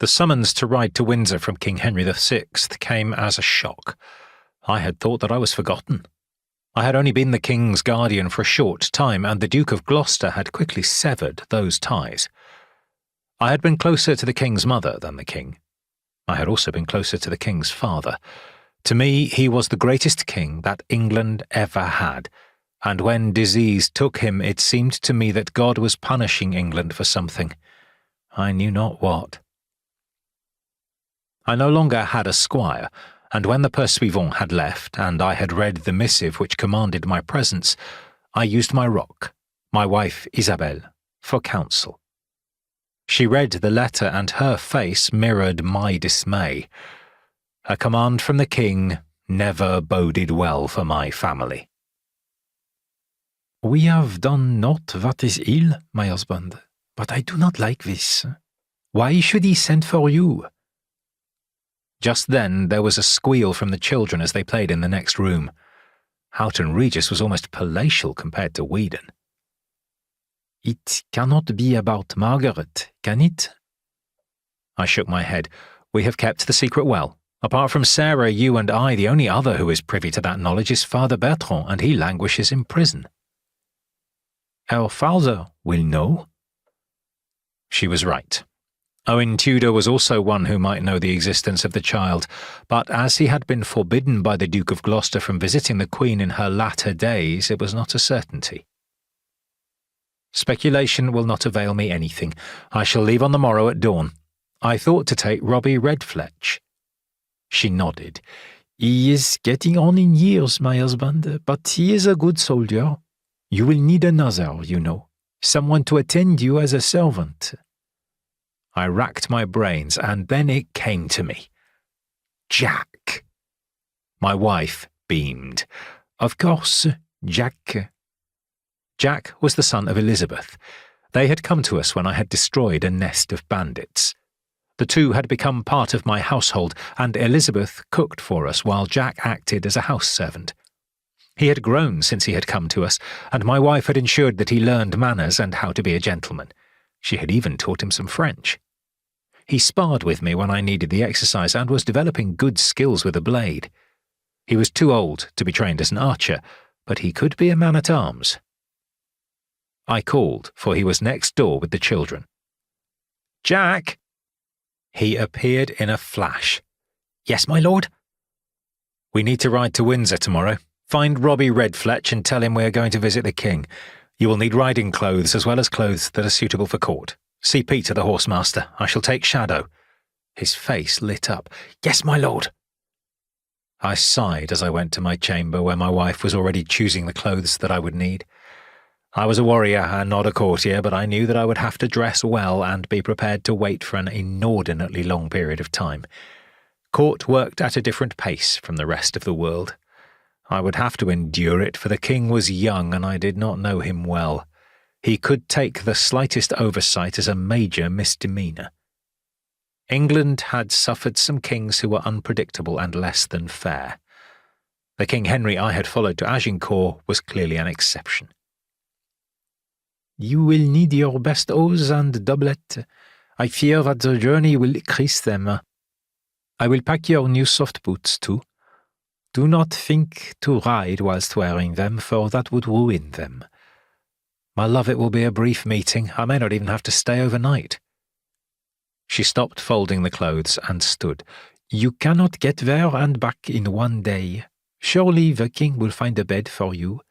The summons to ride to Windsor from King Henry VI came as a shock. I had thought that I was forgotten. I had only been the king's guardian for a short time, and the Duke of Gloucester had quickly severed those ties. I had been closer to the king's mother than the king. I had also been closer to the king's father. To me, he was the greatest king that England ever had, and when disease took him, it seemed to me that God was punishing England for something. I knew not what. I no longer had a squire, and when the pursuivant had left, and I had read the missive which commanded my presence, I used my rock, my wife Isabel, for counsel. She read the letter, and her face mirrored my dismay. A command from the king never boded well for my family. "We have done naught that is ill, my husband, but I do not like this. Why should he send for you?" Just then there was a squeal from the children as they played in the next room. Houghton Regis was almost palatial compared to Weedon. "It cannot be about Margaret, can it?" I shook my head. "We have kept the secret well. Apart from Sarah, you and I, the only other who is privy to that knowledge is Father Bertrand, and he languishes in prison." "Our father will know?" She was right. Owen Tudor was also one who might know the existence of the child, but as he had been forbidden by the Duke of Gloucester from visiting the Queen in her latter days, it was not a certainty. Speculation will not avail me anything. I shall leave on the morrow at dawn. I thought to take Robbie Redfletch. She nodded. "He is getting on in years, my husband, but he is a good soldier. You will need another, you know, someone to attend you as a servant." I racked my brains, and then it came to me. Jack. My wife beamed. "Of course, Jack." Jack was the son of Elizabeth. They had come to us when I had destroyed a nest of bandits. The two had become part of my household, and Elizabeth cooked for us while Jack acted as a house servant. He had grown since he had come to us, and my wife had ensured that he learned manners and how to be a gentleman. She had even taught him some French. He sparred with me when I needed the exercise and was developing good skills with a blade. He was too old to be trained as an archer, but he could be a man-at-arms. I called, for he was next door with the children. "Jack!" He appeared in a flash. "Yes, my lord?" "We need to ride to Windsor tomorrow. Find Robbie Redfletch and tell him we are going to visit the king. You will need riding clothes as well as clothes that are suitable for court. See Peter the horsemaster. I shall take Shadow." His face lit up. "Yes, my lord." I sighed as I went to my chamber where my wife was already choosing the clothes that I would need. I was a warrior and not a courtier, but I knew that I would have to dress well and be prepared to wait for an inordinately long period of time. Court worked at a different pace from the rest of the world. I would have to endure it, for the king was young and I did not know him well. He could take the slightest oversight as a major misdemeanor. England had suffered some kings who were unpredictable and less than fair. The King Henry I had followed to Agincourt was clearly an exception. "You will need your best hose and doublet. I fear that the journey will crease them. I will pack your new soft boots too. Do not think to ride whilst wearing them, for that would ruin them. My love, it will be a brief meeting. I may not even have to stay overnight." She stopped folding the clothes and stood. "You cannot get there and back in one day. Surely the king will find a bed for you.